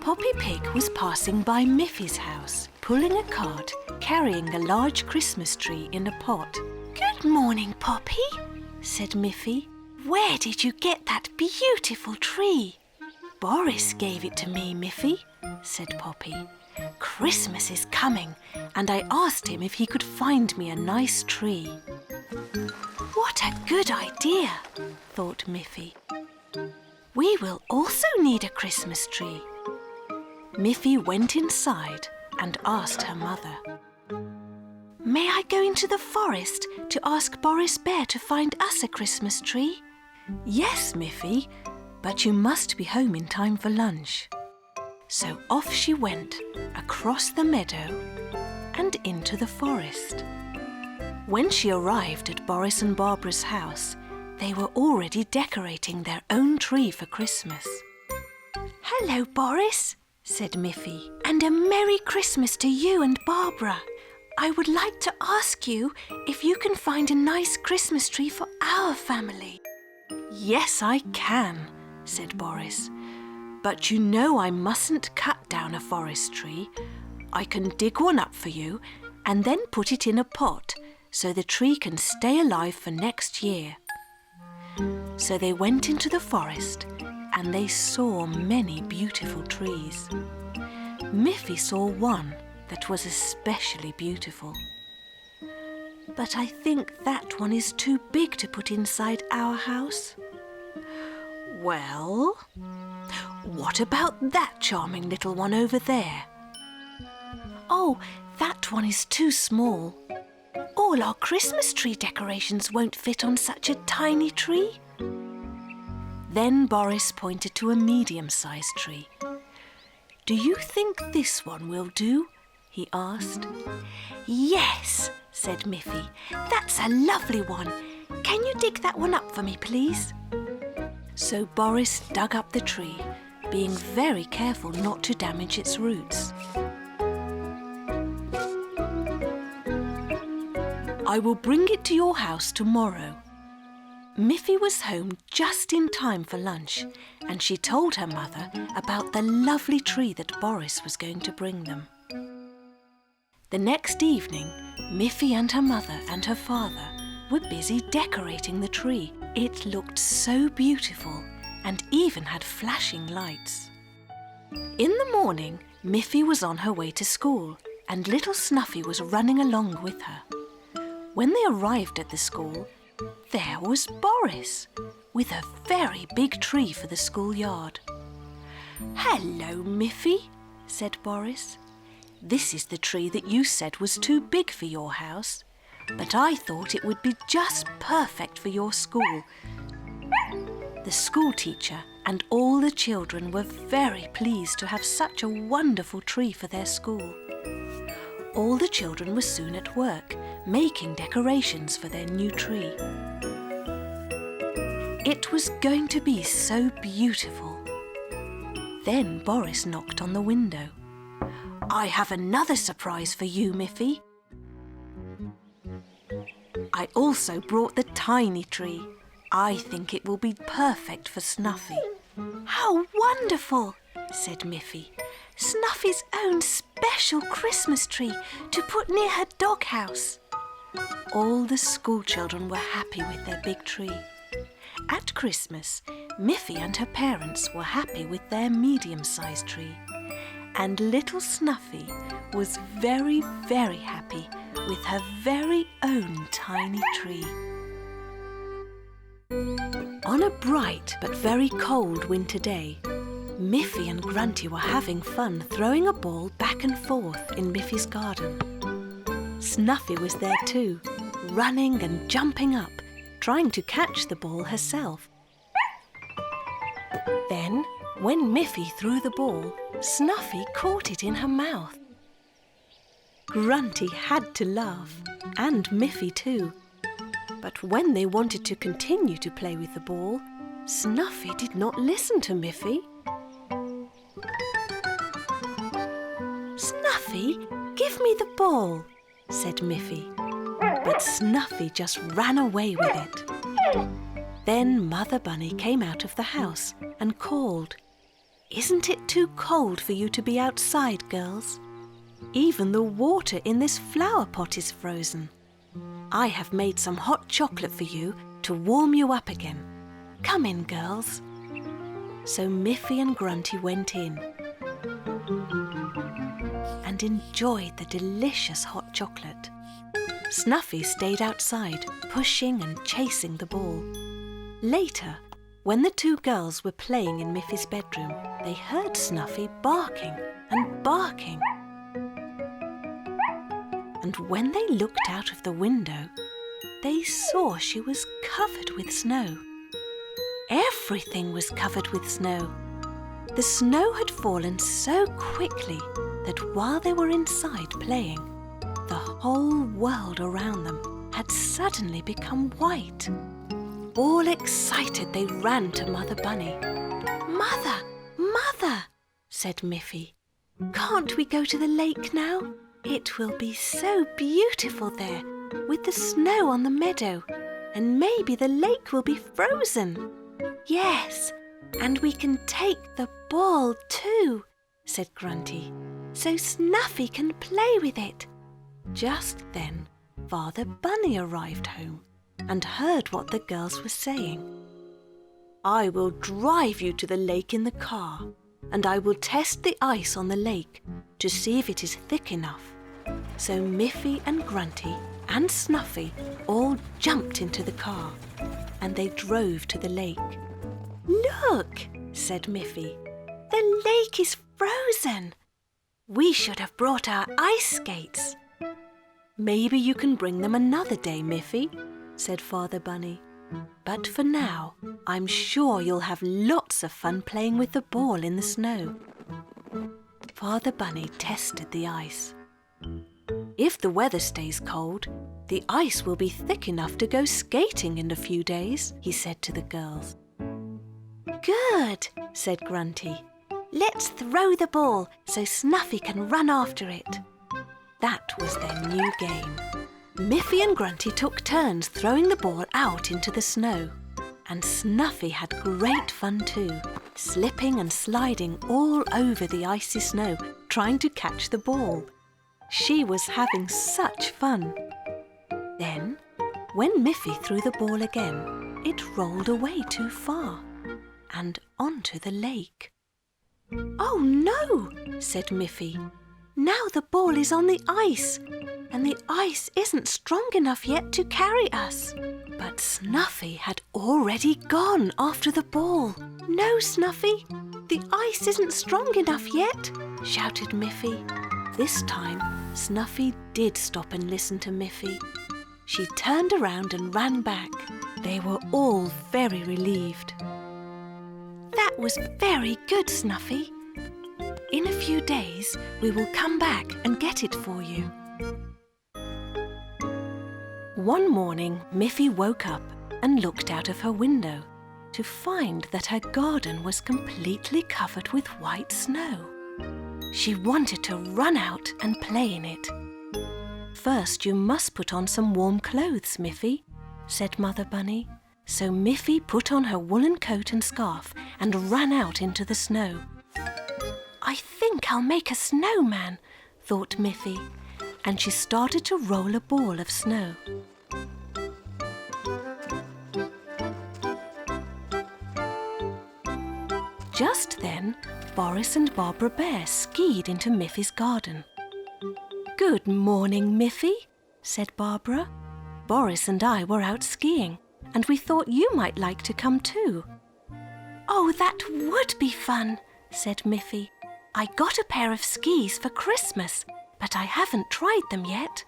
Poppy Pig was passing by Miffy's house, pulling a cart, carrying a large Christmas tree in a pot. "Good morning, Poppy," said Miffy. "Where did you get that beautiful tree?" "Boris gave it to me, Miffy," said Poppy. "Christmas is coming, and I asked him if he could find me a nice tree." "What a good idea," thought Miffy. "We will also need a Christmas tree." Miffy went inside and asked her mother, "May I go into the forest to ask Boris Bear to find us a Christmas tree?" "Yes, Miffy, but you must be home in time for lunch." So off she went, across the meadow and into the forest. When she arrived at Boris and Barbara's house, they were already decorating their own tree for Christmas. "Hello, Boris," said Miffy, "and a Merry Christmas to you and Barbara. I would like to ask you if you can find a nice Christmas tree for our family." "Yes, I can," said Boris. "But you know I mustn't cut down a forest tree. I can dig one up for you and then put it in a pot so the tree can stay alive for next year." So they went into the forest and they saw many beautiful trees. Miffy saw one that was especially beautiful. "But I think that one is too big to put inside our house." "Well, what about that charming little one over there?" "Oh, that one is too small. All our Christmas tree decorations won't fit on such a tiny tree." Then Boris pointed to a medium-sized tree. "Do you think this one will do?" he asked. "Yes," said Miffy. "That's a lovely one. Can you dig that one up for me, please?" So Boris dug up the tree, being very careful not to damage its roots. "I will bring it to your house tomorrow." Miffy was home just in time for lunch, and she told her mother about the lovely tree that Boris was going to bring them. The next evening, Miffy and her mother and her father were busy decorating the tree. It looked so beautiful and even had flashing lights. In the morning, Miffy was on her way to school and little Snuffy was running along with her. When they arrived at the school, there was Boris with a very big tree for the schoolyard. "Hello, Miffy," said Boris. "This is the tree that you said was too big for your house, but I thought it would be just perfect for your school." The school teacher and all the children were very pleased to have such a wonderful tree for their school. All the children were soon at work, making decorations for their new tree. It was going to be so beautiful. Then Boris knocked on the window. "I have another surprise for you, Miffy. I also brought the tiny tree. I think it will be perfect for Snuffy." "How wonderful," said Miffy. "Snuffy's own special Christmas tree to put near her doghouse." All the school children were happy with their big tree. At Christmas, Miffy and her parents were happy with their medium-sized tree. And little Snuffy was very, very happy with her very own tiny tree. On a bright but very cold winter day, Miffy and Grunty were having fun throwing a ball back and forth in Miffy's garden. Snuffy was there too, running and jumping up, trying to catch the ball herself. Then, when Miffy threw the ball, Snuffy caught it in her mouth. Grunty had to laugh, and Miffy too. But when they wanted to continue to play with the ball, Snuffy did not listen to Miffy. "Snuffy, give me the ball," said Miffy. But Snuffy just ran away with it. Then Mother Bunny came out of the house and called, Isn't it too cold for you to be outside, girls? Even the water in this flower pot is frozen. I have made some hot chocolate for you to warm you up again. Come in, girls. So Miffy and Grunty went in and enjoyed the delicious hot chocolate. Snuffy stayed outside, pushing and chasing the ball. Later, when the two girls were playing in Miffy's bedroom, they heard Snuffy barking and barking. And when they looked out of the window, they saw she was covered with snow. Everything was covered with snow. The snow had fallen so quickly that while they were inside playing, the whole world around them had suddenly become white. All excited, they ran to Mother Bunny. "Mother, Mother," said Miffy, "can't we go to the lake now? It will be so beautiful there, with the snow on the meadow, and maybe the lake will be frozen." "Yes, and we can take the ball too," said Grunty, "so Snuffy can play with it." Just then, Father Bunny arrived home and heard what the girls were saying. "I will drive you to the lake in the car, and I will test the ice on the lake to see if it is thick enough." So Miffy and Grunty and Snuffy all jumped into the car, and they drove to the lake. "Look," said Miffy, "the lake is frozen. We should have brought our ice skates." "Maybe you can bring them another day, Miffy," said Father Bunny. "But for now, I'm sure you'll have lots of fun playing with the ball in the snow." Father Bunny tested the ice. "If the weather stays cold, the ice will be thick enough to go skating in a few days," he said to the girls. "Good," said Grunty. "Let's throw the ball so Snuffy can run after it." That was their new game. Miffy and Grunty took turns throwing the ball out into the snow. And Snuffy had great fun too, slipping and sliding all over the icy snow, trying to catch the ball. She was having such fun. Then, when Miffy threw the ball again, it rolled away too far and onto the lake. "Oh no," said Miffy. "Now the ball is on the ice, and the ice isn't strong enough yet to carry us." But Snuffy had already gone after the ball. "No, Snuffy, the ice isn't strong enough yet," shouted Miffy. This time, Snuffy did stop and listen to Miffy. She turned around and ran back. They were all very relieved. "That was very good, Snuffy. In a few days, we will come back and get it for you." One morning, Miffy woke up and looked out of her window to find that her garden was completely covered with white snow. She wanted to run out and play in it. "First, you must put on some warm clothes, Miffy," said Mother Bunny. So Miffy put on her woolen coat and scarf and ran out into the snow. "I think I'll make a snowman," thought Miffy, and she started to roll a ball of snow. Just then, Boris and Barbara Bear skied into Miffy's garden. "Good morning, Miffy," said Barbara. "Boris and I were out skiing, and we thought you might like to come too." "Oh, that would be fun," said Miffy. "I got a pair of skis for Christmas, but I haven't tried them yet."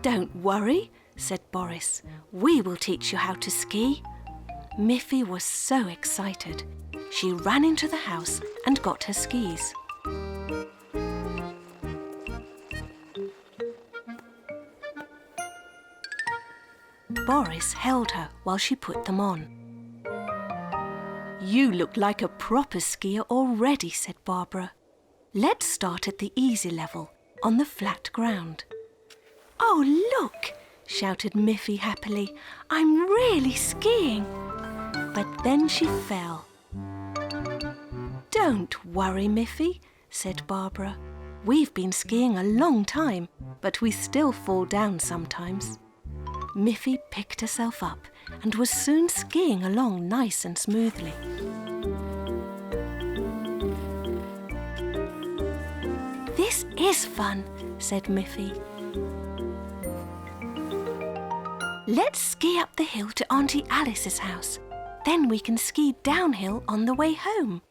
"Don't worry," said Boris. "We will teach you how to ski." Miffy was so excited. She ran into the house and got her skis. Boris held her while she put them on. "You look like a proper skier already," said Barbara. "Let's start at the easy level, on the flat ground." "Oh, look!" shouted Miffy happily. "I'm really skiing." But then she fell. Don't worry, Miffy, said Barbara. We've been skiing a long time, but we still fall down sometimes. Miffy picked herself up and was soon skiing along nice and smoothly. This is fun, said Miffy. Let's ski up the hill to Auntie Alice's house. Then we can ski downhill on the way home.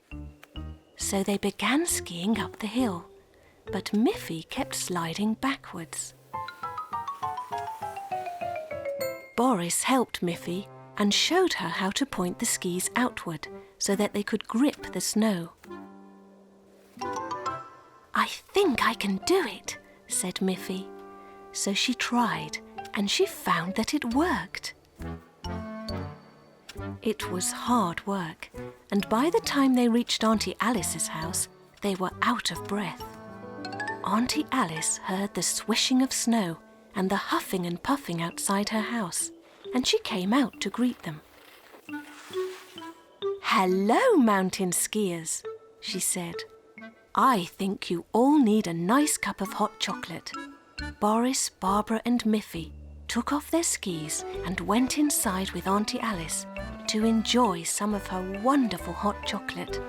So they began skiing up the hill, but Miffy kept sliding backwards. Boris helped Miffy and showed her how to point the skis outward so that they could grip the snow. I think I can do it, said Miffy. So she tried, and she found that it worked. It was hard work, and by the time they reached Auntie Alice's house, they were out of breath. Auntie Alice heard the swishing of snow and the huffing and puffing outside her house, and she came out to greet them. Hello, mountain skiers, she said. I think you all need a nice cup of hot chocolate. Boris, Barbara and Miffy took off their skis and went inside with Auntie Alice to enjoy some of her wonderful hot chocolate.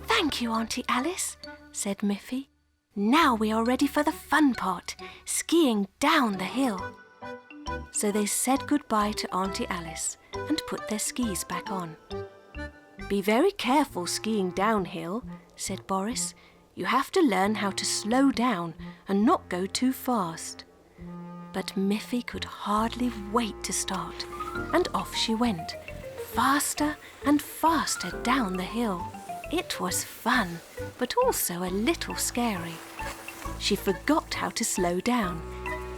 Thank you, Auntie Alice, said Miffy. Now we are ready for the fun part, skiing down the hill. So they said goodbye to Auntie Alice and put their skis back on. Be very careful skiing downhill, said Boris. You have to learn how to slow down and not go too fast. But Miffy could hardly wait to start, and off she went, faster and faster down the hill. It was fun, but also a little scary. She forgot how to slow down,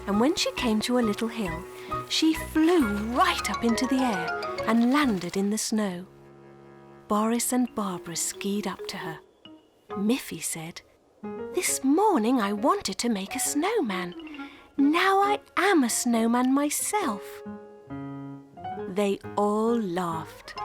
and when she came to a little hill, she flew right up into the air and landed in the snow. Boris and Barbara skied up to her. Miffy said, "This morning I wanted to make a snowman. Now I am a snowman myself." They all laughed.